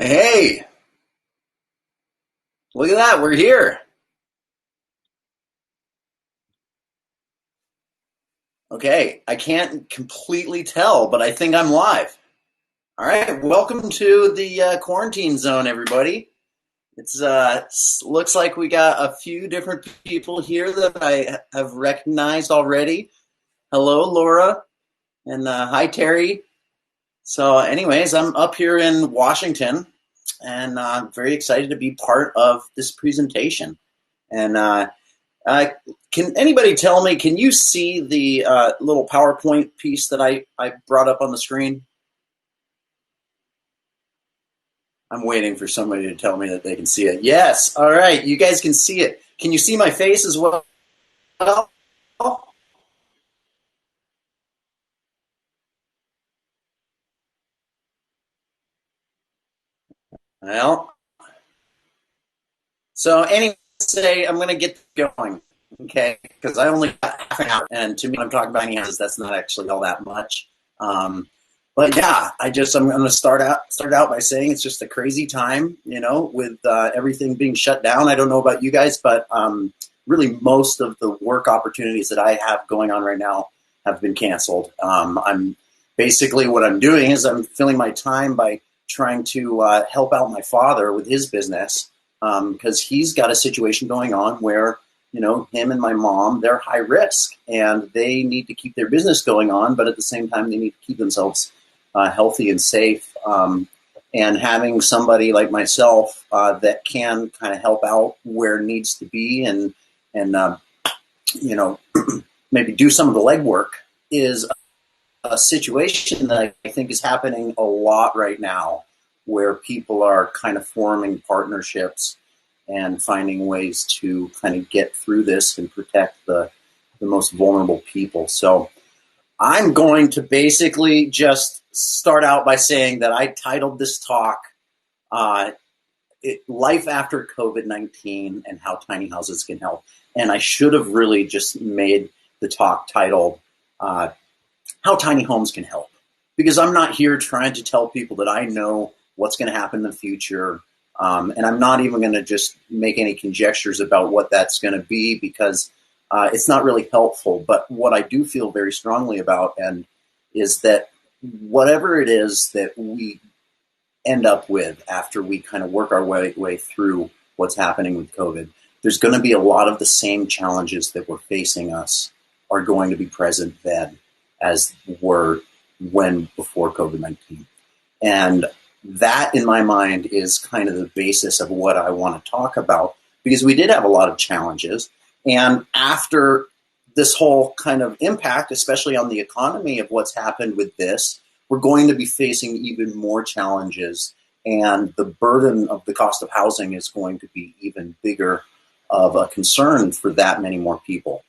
Hey, look at that. We're here. Okay, I can't completely tell, but I think I'm live. All right, welcome to the quarantine zone, everybody. Looks like we got a few different people here that I have recognized already. Hello, Laura, and hi, Terry. So, anyways, I'm up here in Washington, and I'm very excited to be part of this presentation. And Uh, can anybody tell me, can you see the little PowerPoint piece that I brought up on the screen? I'm waiting for somebody to tell me that they can see it. Yes. All right. You guys can see it. Can you see my face as well? Well, so anyway, say I'm going to get going, okay? Because I only got half an hour, and to me, when I'm talking about any houses, that's not actually all that much. But yeah, I'm going to start out by saying it's just a crazy time, with everything being shut down. I don't know about you guys, but really most of the work opportunities that I have going on right now have been canceled. I'm basically what I'm doing is I'm filling my time by trying to help out my father with his business because he's got a situation going on where him and my mom, they're high risk and they need to keep their business going on, but at the same time they need to keep themselves healthy and safe. And having somebody like myself that can kind of help out where it needs to be and you know maybe do some of the legwork is a situation that I think is happening a lot right now, where people are kind of forming partnerships and finding ways to kind of get through this and protect the most vulnerable people. So I'm going to basically just start out by saying that I titled this talk uh, Life After COVID-19 and How Tiny Houses Can Help. And I should have really just made the talk titled uh, How Tiny Homes Can Help. Because I'm not here trying to tell people that I know what's going to happen in the future. And I'm not even going to just make any conjectures about what that's going to be because it's not really helpful. But what I do feel very strongly about is that whatever it is that we end up with after we kind of work our way through what's happening with COVID, there's going to be a lot of the same challenges that were facing us are going to be present then as were when before COVID-19. And that, in my mind, is kind of the basis of what I want to talk about, because we did have a lot of challenges. And after this whole kind of impact, especially on the economy of what's happened with this, we're going to be facing even more challenges. And the burden of the cost of housing is going to be even bigger of a concern for that many more people.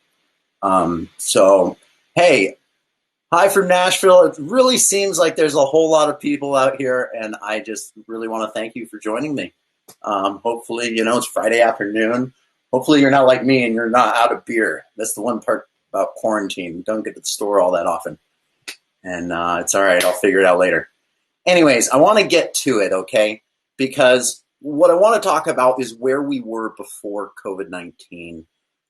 So, hey, hi from Nashville. It really seems like there's a whole lot of people out here, and I just really want to thank you for joining me. Hopefully, it's Friday afternoon. Hopefully you're not like me and you're not out of beer. That's the one part about quarantine. Don't get to the store all that often. And it's all right. I'll figure it out later. Anyways, I want to get to it, okay? Because what I want to talk about is where we were before COVID-19.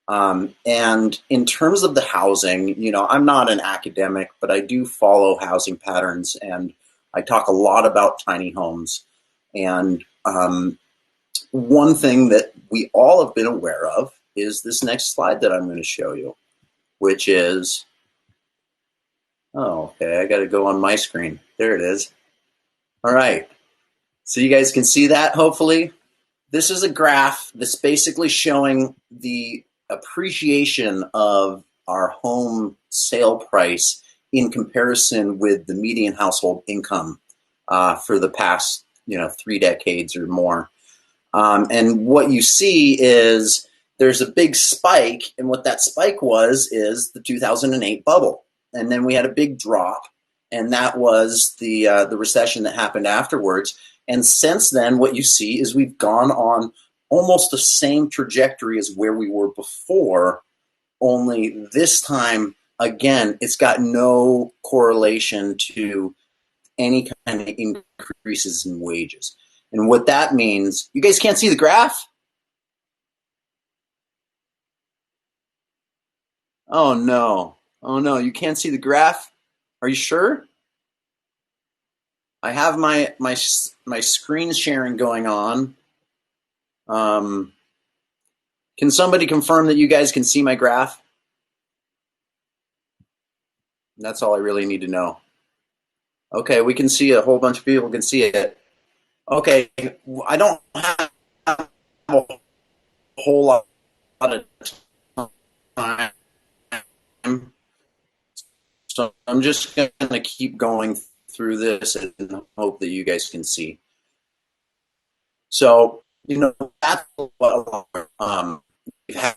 And in terms of the housing, I'm not an academic, but I do follow housing patterns, and I talk a lot about tiny homes. And one thing that we all have been aware of is this next slide that I'm going to show you, which is, oh, okay, I got to go on my screen. There it is. All right. So you guys can see that, hopefully. This is a graph that's basically showing the appreciation of our home sale price in comparison with the median household income for the past, 3 decades or more. And what you see is there's a big spike, and what that spike is the 2008 bubble. And then we had a big drop, and that was the recession that happened afterwards. And since then, what you see is we've gone on almost the same trajectory as where we were before, only this time, again, it's got no correlation to any kind of increases in wages. And what that means, you guys can't see the graph? Oh no. Oh no, you can't see the graph? Are you sure? I have my screen sharing going on. Um, can somebody confirm that you guys can see my graph? That's all I really need to know. Okay, we can see, a whole bunch of people can see it. Okay, I don't have a whole lot of time, so I'm just going to keep going through this and hope that you guys can see. So, that's what we've had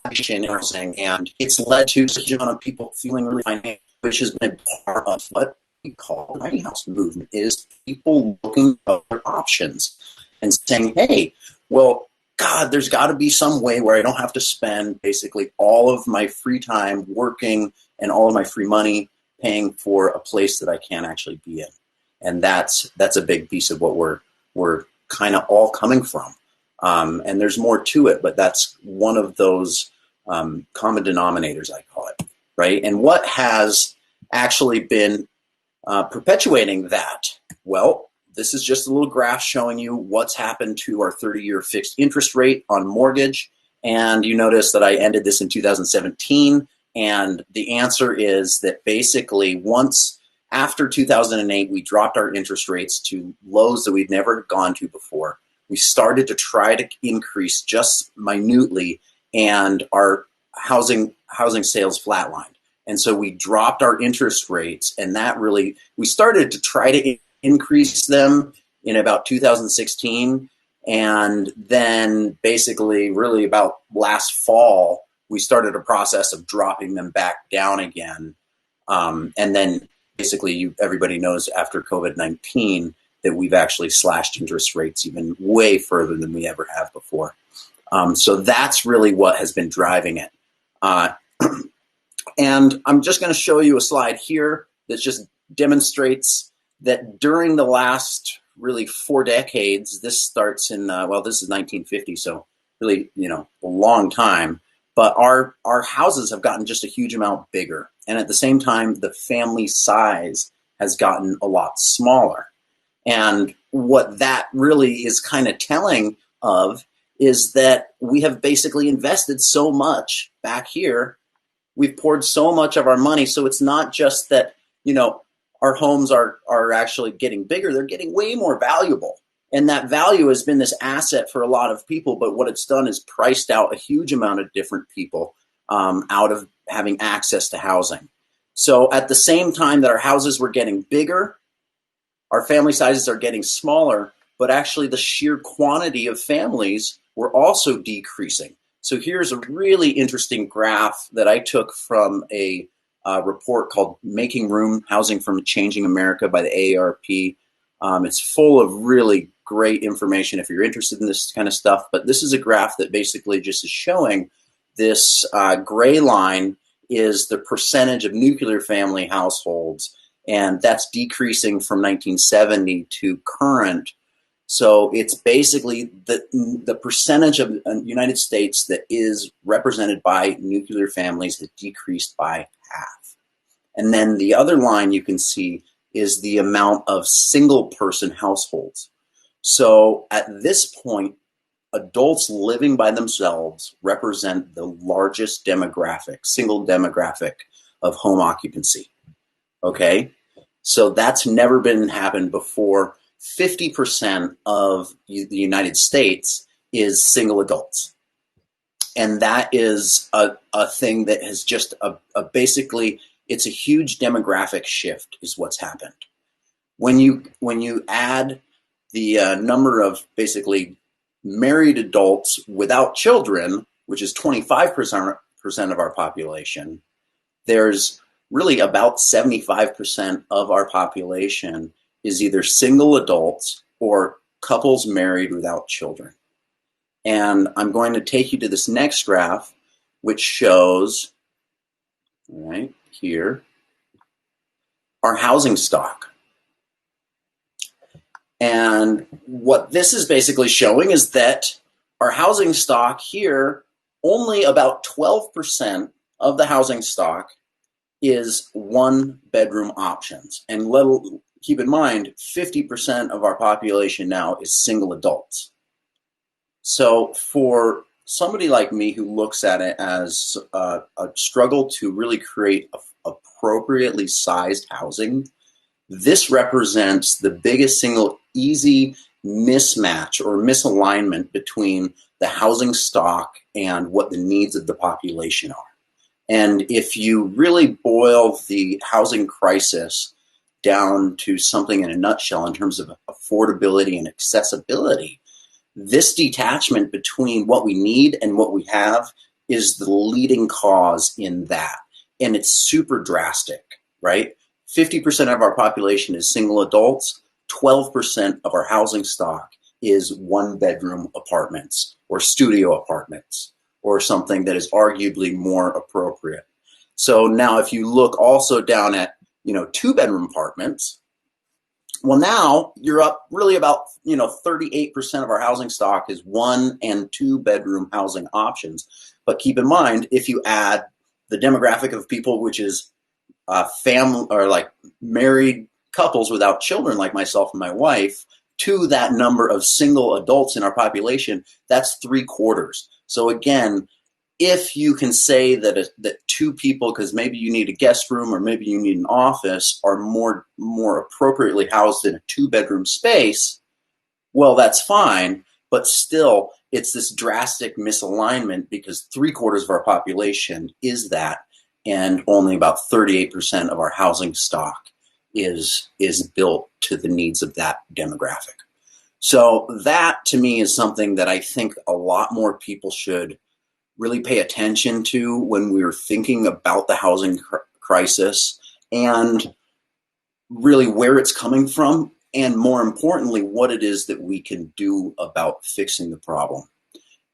and it's led to such a amount of people feeling really financial, which has been part of what we call the tiny house movement, is people looking at other options and saying, hey, well, God, there's got to be some way where I don't have to spend basically all of my free time working and all of my free money paying for a place that I can't actually be in. And that's a big piece of what we're kind of all coming from. And there's more to it, but that's one of those common denominators, I call it, right? And what has actually been perpetuating that? Well, this is just a little graph showing you what's happened to our 30-year fixed interest rate on mortgage. And you notice that I ended this in 2017. And the answer is that basically once after 2008, we dropped our interest rates to lows that we'd never gone to before. We started to try to increase just minutely, and our housing sales flatlined. And so we dropped our interest rates, and that really, we started to try to increase them in about 2016. And then basically really about last fall, we started a process of dropping them back down again. And then basically everybody knows after COVID-19 that we've actually slashed interest rates even way further than we ever have before. So that's really what has been driving it. And I'm just going to show you a slide here that just demonstrates that during the last really 4 decades, this starts in, this is 1950, so really, a long time, but our houses have gotten just a huge amount bigger. And at the same time, the family size has gotten a lot smaller. And what that really is kind of telling of is that we have basically invested so much back here. We've poured so much of our money. So it's not just that, our homes are actually getting bigger. They're getting way more valuable. And that value has been this asset for a lot of people. But what it's done is priced out a huge amount of different people out of having access to housing. So at the same time that our houses were getting bigger, our family sizes are getting smaller, but actually the sheer quantity of families were also decreasing. So here's a really interesting graph that I took from a report called Making Room, Housing from a Changing America by the AARP. It's full of really great information if you're interested in this kind of stuff, but this is a graph that basically just is showing this gray line is the percentage of nuclear family households, and that's decreasing from 1970 to current. So it's basically the percentage of the United States that is represented by nuclear families that decreased by half. And then the other line you can see is the amount of single-person households. So at this point, adults living by themselves represent the largest demographic, single demographic of home occupancy. Okay? So that's never been happened before. 50% of the United States is single adults. And that is a thing that has just basically, it's a huge demographic shift is what's happened. When you add the number of basically married adults without children, which is 25% of our population, there's really about 75% of our population is either single adults or couples married without children. And I'm going to take you to this next graph, which shows, right here, our housing stock. And what this is basically showing is that our housing stock here, only about 12% of the housing stock is one bedroom options. And keep in mind, 50% of our population now is single adults. So for somebody like me who looks at it as a struggle to really create appropriately sized housing, this represents the biggest single easy mismatch or misalignment between the housing stock and what the needs of the population are. And if you really boil the housing crisis down to something in a nutshell in terms of affordability and accessibility, this detachment between what we need and what we have is the leading cause in that. And it's super drastic, right? 50% of our population is single adults. 12% of our housing stock is one bedroom apartments or studio apartments or something that is arguably more appropriate. So now if you look also down at, two bedroom apartments, well, now you're up really about, 38% of our housing stock is one and two bedroom housing options. But keep in mind, if you add the demographic of people, which is family or like married couples without children, like myself and my wife, to that number of single adults in our population, that's 3/4. So again, if you can say that two people, because maybe you need a guest room or maybe you need an office, are more appropriately housed in a 2-bedroom space, well, that's fine. But still, it's this drastic misalignment because 3/4 of our population is that, and only about 38% of our housing stock is built to the needs of that demographic. So that, to me, is something that I think a lot more people should really pay attention to when we're thinking about the housing crisis and really where it's coming from, and more importantly, what it is that we can do about fixing the problem.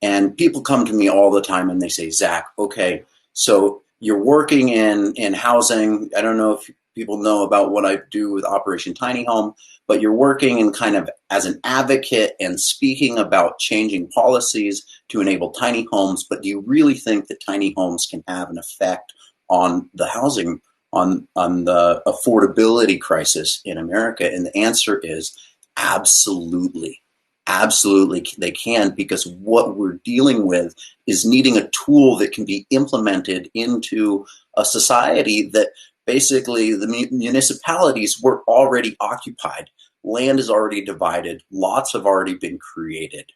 And people come to me all the time and they say, Zach, okay, so you're working in housing. I don't know if people know about what I do with Operation Tiny Home, but you're working in kind of as an advocate and speaking about changing policies to enable tiny homes. But do you really think that tiny homes can have an effect on the housing, on the affordability crisis in America? And the answer is absolutely. Absolutely, they can, because what we're dealing with is needing a tool that can be implemented into a society that basically the municipalities were already occupied. Land is already divided. Lots have already been created.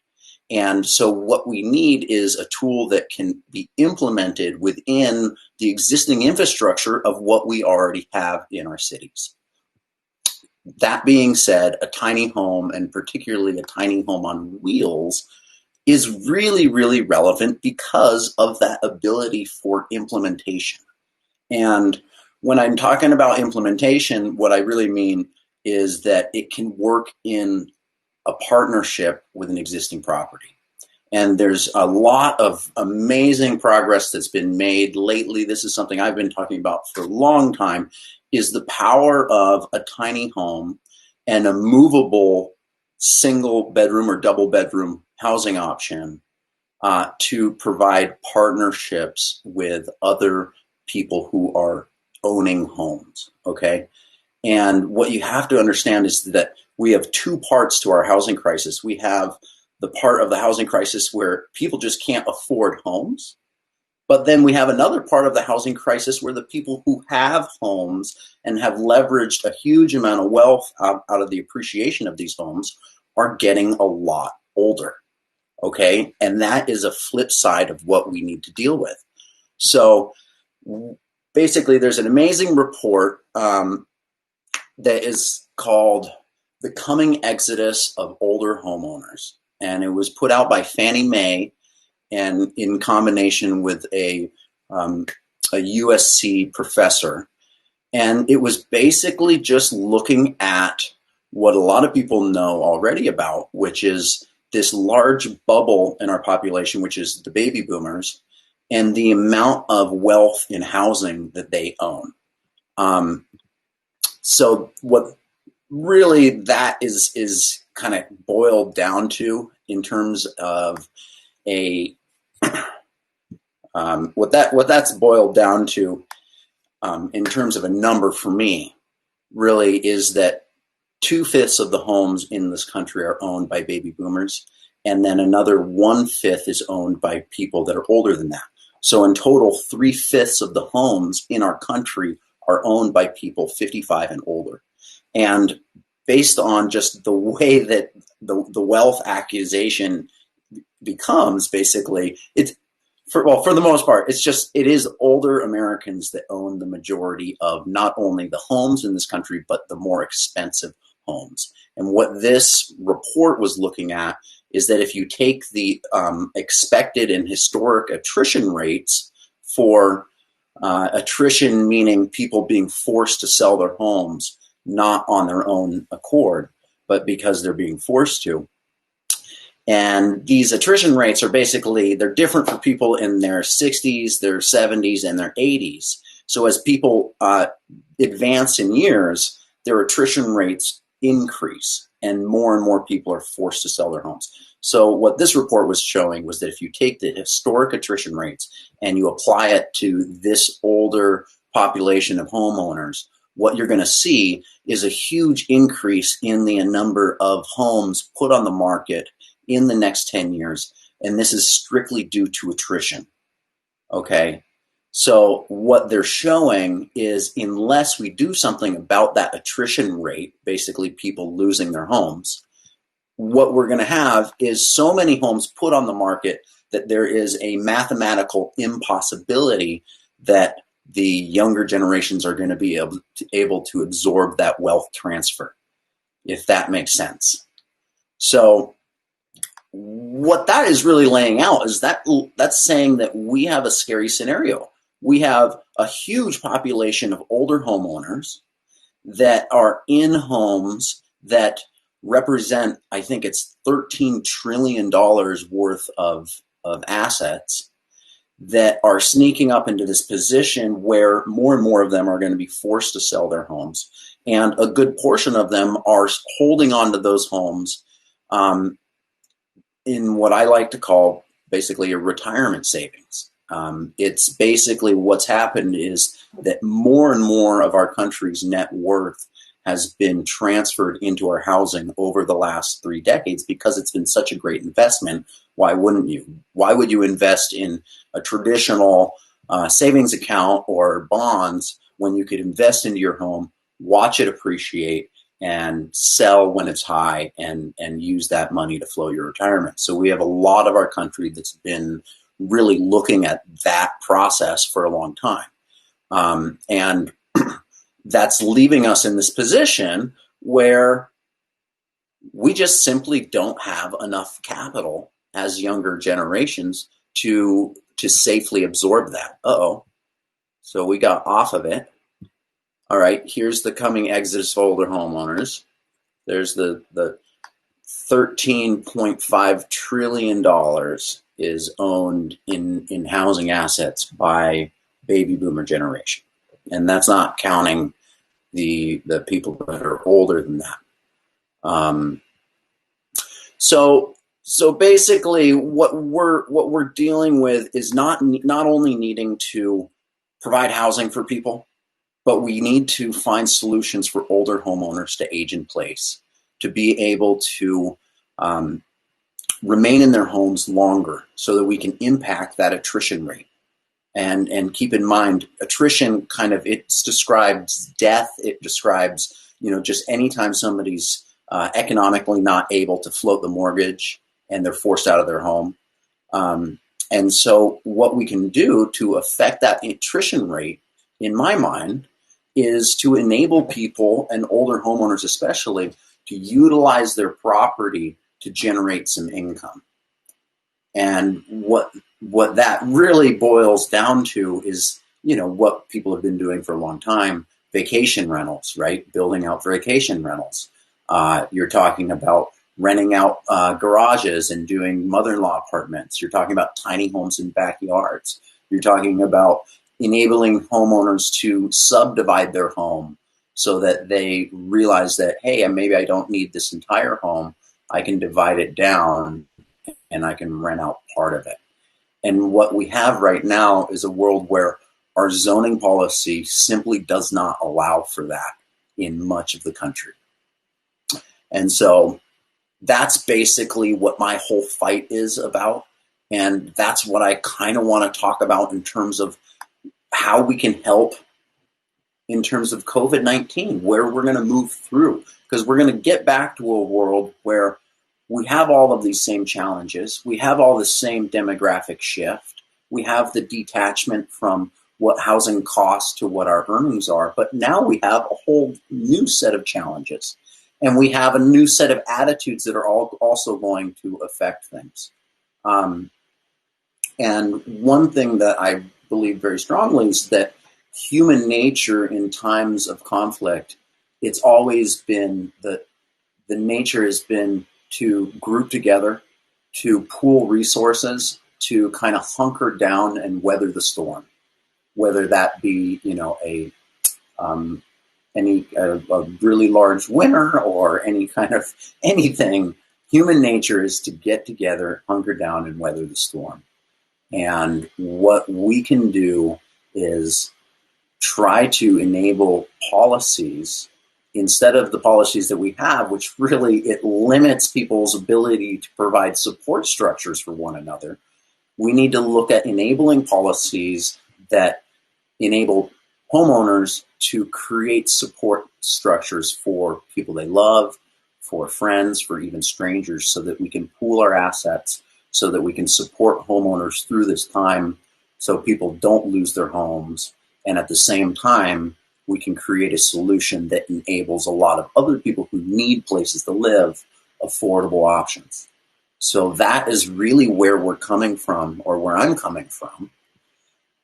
And so what we need is a tool that can be implemented within the existing infrastructure of what we already have in our cities. That being said, a tiny home, and particularly a tiny home on wheels, is really, really relevant because of that ability for implementation. And when I'm talking about implementation, what I really mean is that it can work in a partnership with an existing property. And there's a lot of amazing progress that's been made lately. This is something I've been talking about for a long time, is the power of a tiny home and a movable single bedroom or double bedroom housing option to provide partnerships with other people who are owning homes, okay? And what you have to understand is that we have two parts to our housing crisis. We have the part of the housing crisis where people just can't afford homes. But then we have another part of the housing crisis where the people who have homes and have leveraged a huge amount of wealth out of the appreciation of these homes are getting a lot older, okay? And that is a flip side of what we need to deal with. So basically, there's an amazing report that is called The Coming Exodus of Older Homeowners. And it was put out by Fannie Mae, and in combination with a USC professor. And it was basically just looking at what a lot of people know already about, which is this large bubble in our population, which is the baby boomers, and the amount of wealth in housing that they own. So what really that is kind of boiled down to in terms of a what that's boiled down to in terms of a number for me really is that 2/5 of the homes in this country are owned by baby boomers, and then another 1/5 is owned by people that are older than that. So in total, 3/5 of the homes in our country are owned by people 55 and older. And based on just the way that the wealth accusation becomes, basically, it's for the most part, it is older Americans that own the majority of not only the homes in this country, but the more expensive homes. And what this report was looking at is that if you take the expected and historic attrition rates for attrition, meaning people being forced to sell their homes, not on their own accord, but because they're being forced to. And these attrition rates are basically, they're different for people in their 60s, their 70s, and their 80s. So as people advance in years, their attrition rates increase and more people are forced to sell their homes. So what this report was showing was that if you take the historic attrition rates and you apply it to this older population of homeowners, what you're going to see is a huge increase in the number of homes put on the market in the next 10 years. And this is strictly due to attrition. Okay. So what they're showing is unless we do something about that attrition rate, basically people losing their homes, what we're going to have is so many homes put on the market that there is a mathematical impossibility that the younger generations are going to be able to absorb that wealth transfer, if that makes sense. So what that is really laying out is that's saying that we have a scary scenario. We have a huge population of older homeowners that are in homes that represent, I think it's $13 trillion worth of assets that are sneaking up into this position where more and more of them are going to be forced to sell their homes. And a good portion of them are holding on to those homes in what I like to call basically a retirement savings. It's basically what's happened is that more and more of our country's net worth has been transferred into our housing over the last 3 decades because it's been such a great investment. Why wouldn't you? Why would you invest in a traditional savings account or bonds when you could invest into your home, watch it appreciate, and sell when it's high and use that money to flow your retirement? So we have a lot of our country that's been really looking at that process for a long time. And that's leaving us in this position where we just simply don't have enough capital as younger generations to safely absorb that. So we got off of it. All right, here's the coming exodus of older homeowners. There's the $13.5 trillion is owned in housing assets by baby boomer generation. And that's not counting the people that are older than that. So basically what we're dealing with is not only needing to provide housing for people, but we need to find solutions for older homeowners to age in place, to be able to remain in their homes longer so that we can impact that attrition rate. And keep in mind, attrition it describes death. It describes, just anytime somebody's economically not able to float the mortgage and they're forced out of their home. And so what we can do to affect that attrition rate, in my mind, is to enable people, and older homeowners especially, to utilize their property to generate some income. And what that really boils down to is, what people have been doing for a long time, vacation rentals, right? Building out vacation rentals. You're talking about renting out garages and doing mother-in-law apartments. You're talking about tiny homes in backyards. You're talking about enabling homeowners to subdivide their home so that they realize that, hey, maybe I don't need this entire home. I can divide it down and I can rent out part of it. And what we have right now is a world where our zoning policy simply does not allow for that in much of the country. And so that's basically what my whole fight is about. And that's what I kind of want to talk about in terms of how we can help in terms of COVID-19, where we're going to move through. Because we're going to get back to a world where we have all of these same challenges. We have all the same demographic shift. We have the detachment from what housing costs to what our earnings are. But now we have a whole new set of challenges. And we have a new set of attitudes that are also going to affect things. And one thing that I believe very strongly is that human nature in times of conflict, it's always been that the nature has been to group together, to pool resources, to kind of hunker down and weather the storm, whether that be, a really large winter or any kind of anything. Human nature is to get together, hunker down, and weather the storm. And what we can do is try to enable policies instead of the policies that we have, which really it limits people's ability to provide support structures for one another. We need to look at enabling policies that enable homeowners to create support structures for people they love, for friends, for even strangers, so that we can pool our assets, so that we can support homeowners through this time so people don't lose their homes. And at the same time, we can create a solution that enables a lot of other people who need places to live affordable options. So that is really where we're coming from, or where I'm coming from.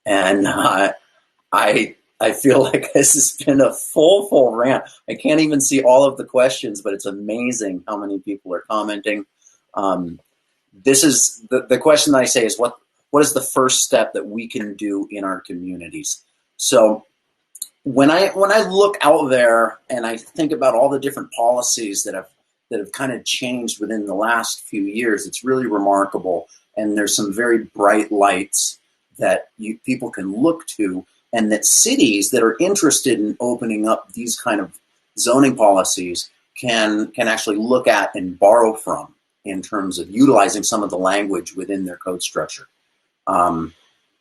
And I feel like this has been a full rant. I can't even see all of the questions, but it's amazing how many people are commenting. This is the question that I say is what is the first step that we can do in our communities? So when I look out there and I think about all the different policies that have kind of changed within the last few years, it's really remarkable. And there's some very bright lights that people can look to, and that cities that are interested in opening up these kind of zoning policies can actually look at and borrow from in terms of utilizing some of the language within their code structure.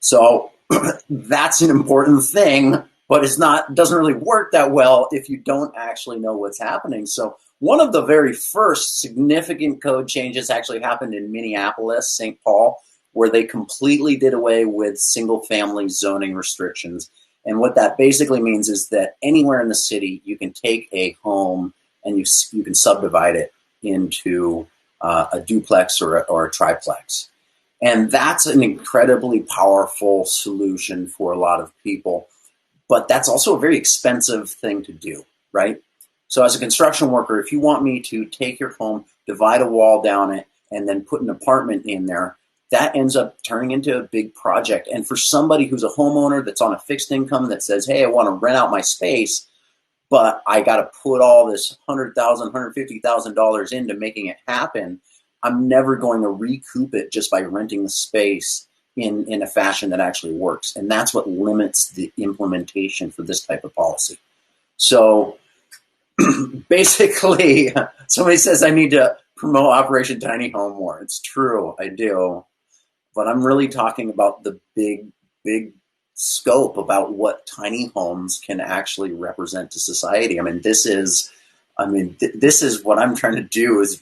So that's an important thing, but doesn't really work that well if you don't actually know what's happening. So one of the very first significant code changes actually happened in Minneapolis, St. Paul, where they completely did away with single-family zoning restrictions. And what that basically means is that anywhere in the city, you can take a home and you can subdivide it into a duplex or a triplex. And that's an incredibly powerful solution for a lot of people. But that's also a very expensive thing to do, right? So as a construction worker, if you want me to take your home, divide a wall down it, and then put an apartment in there, that ends up turning into a big project. And for somebody who's a homeowner that's on a fixed income that says, hey, I want to rent out my space, but I got to put all this $100,000, $150,000 into making it happen, I'm never going to recoup it just by renting the space in a fashion that actually works. And that's what limits the implementation for this type of policy. So basically, somebody says I need to promote Operation Tiny Home more. It's true, I do. But I'm really talking about the big scope about what tiny homes can actually represent to society. This is what I'm trying to do, is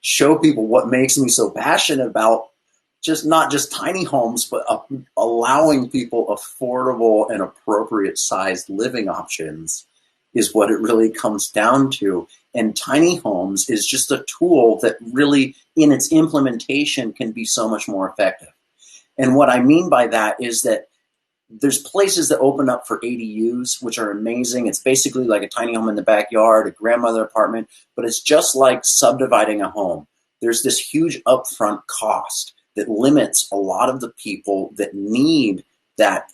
show people what makes me so passionate about not just tiny homes, but allowing people affordable and appropriate sized living options is what it really comes down to. And tiny homes is just a tool that really, in its implementation, can be so much more effective. And what I mean by that is that there's places that open up for ADUs, which are amazing. It's basically like a tiny home in the backyard, a grandmother apartment, but it's just like subdividing a home. There's this huge upfront cost that limits a lot of the people that need that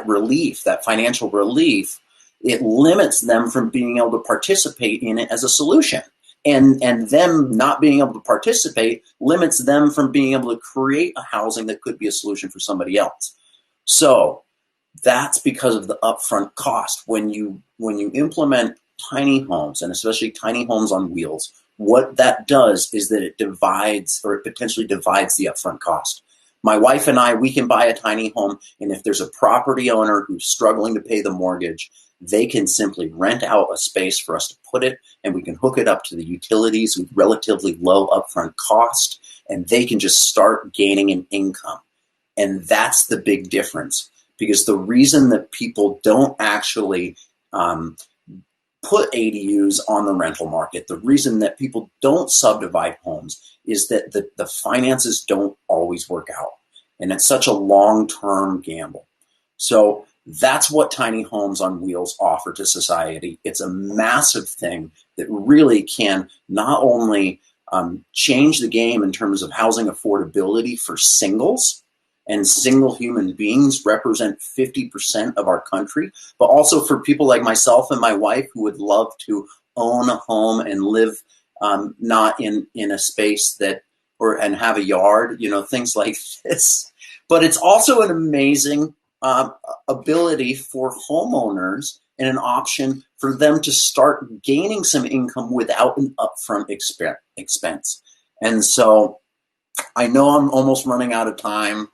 relief, that financial relief. it limits them from being able to participate in it as a solution. And them not being able to participate limits them from being able to create a housing that could be a solution for somebody else. So that's because of the upfront cost. When you implement tiny homes, and especially tiny homes on wheels, what that does is that it divides, or it potentially divides, the upfront cost. My wife and I, we can buy a tiny home, and if there's a property owner who's struggling to pay the mortgage, they can simply rent out a space for us to put it, and we can hook it up to the utilities with relatively low upfront cost, and they can just start gaining an income. And that's the big difference, because the reason that people don't actually put ADUs on the rental market, the reason that people don't subdivide homes, is that the finances don't always work out. And it's such a long-term gamble. So that's what tiny homes on wheels offer to society. It's a massive thing that really can not only change the game in terms of housing affordability for singles, and single human beings represent 50% of our country, but also for people like myself and my wife who would love to own a home and live not in a space that, and have a yard, things like this. But it's also an amazing ability for homeowners and an option for them to start gaining some income without an upfront expense. And so I know I'm almost running out of time.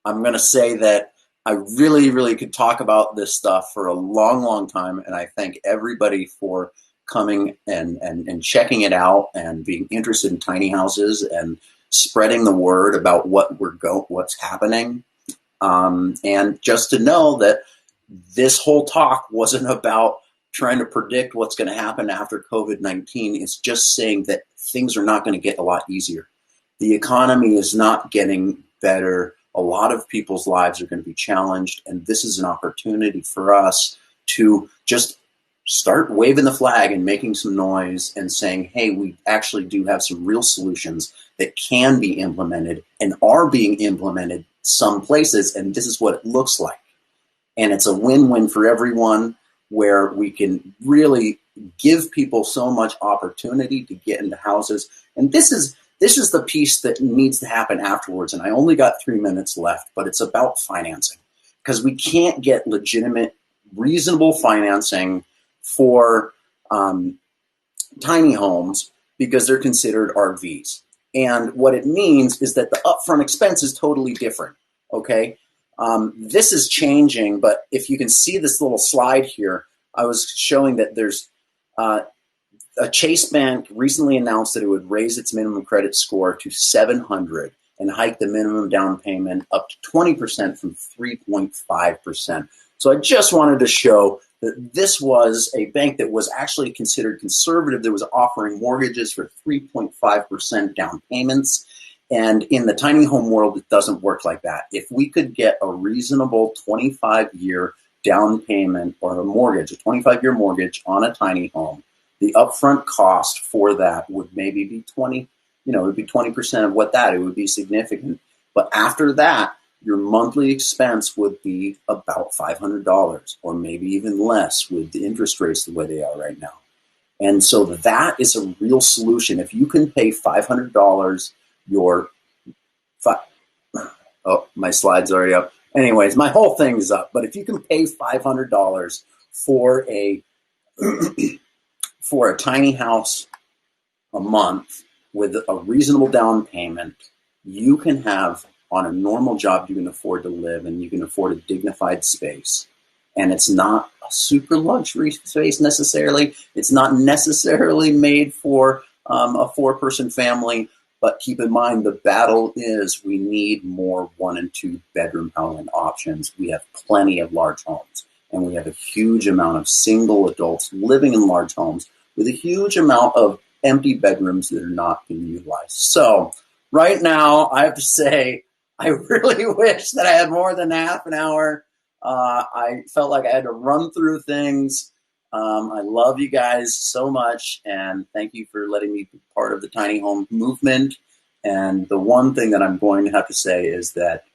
I'm going to say that I really, really could talk about this stuff for a long, long time. And I thank everybody for coming and checking it out and being interested in tiny houses and spreading the word about what's happening. And just to know that this whole talk wasn't about trying to predict what's going to happen after COVID-19. It's just saying that things are not going to get a lot easier. The economy is not getting better. A lot of people's lives are going to be challenged, and this is an opportunity for us to just start waving the flag and making some noise and saying, hey, we actually do have some real solutions that can be implemented and are being implemented some places, and this is what it looks like. And it's a win-win for everyone, where we can really give people so much opportunity to get into houses. And this is the piece that needs to happen afterwards. And I only got 3 minutes left, but it's about financing, because we can't get legitimate, reasonable financing for tiny homes because they're considered RVs. And what it means is that the upfront expense is totally different. Okay. This is changing, but if you can see this little slide here, I was showing that there's a Chase Bank recently announced that it would raise its minimum credit score to 700 and hike the minimum down payment up to 20% from 3.5%. So I just wanted to show that this was a bank that was actually considered conservative, that was offering mortgages for 3.5% down payments. And in the tiny home world, it doesn't work like that. If we could get a reasonable 25-year down payment or a 25-year mortgage on a tiny home, the upfront cost for that would maybe be 20, it would be 20% of what that, it would be significant. But after that, your monthly expense would be about $500 or maybe even less with the interest rates the way they are right now. And so that is a real solution. If you can pay $500, oh, my slide's already up. Anyways, my whole thing's up. But if you can pay $500 for for a tiny house a month with a reasonable down payment, you can have, on a normal job, you can afford to live, and you can afford a dignified space. And it's not a super luxury space necessarily. It's not necessarily made for a 4-person family. But keep in mind, the battle is we need more 1- and 2-bedroom housing options. We have plenty of large homes, and we have a huge amount of single adults living in large homes with a huge amount of empty bedrooms that are not being utilized. So right now, I have to say, I really wish that I had more than half an hour. I felt like I had to run through things. I love you guys so much, and thank you for letting me be part of the tiny home movement. And the one thing that I'm going to have to say is that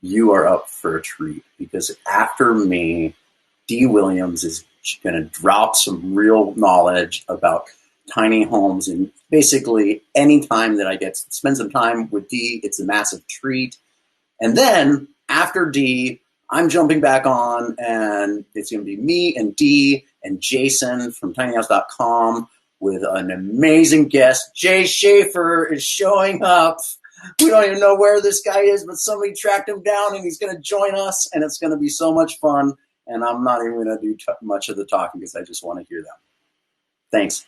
you are up for a treat, because after me, Dee Williams is going to drop some real knowledge about tiny homes, and basically any time that I get to spend some time with Dee, it's a massive treat. And then after Dee, I'm jumping back on, and it's going to be me and Dee and Jason from tinyhouse.com with an amazing guest. Jay Schaefer is showing up. We don't even know where this guy is, but somebody tracked him down, and he's going to join us, and it's going to be so much fun. And I'm not even going to do much of the talking because I just want to hear them. Thanks.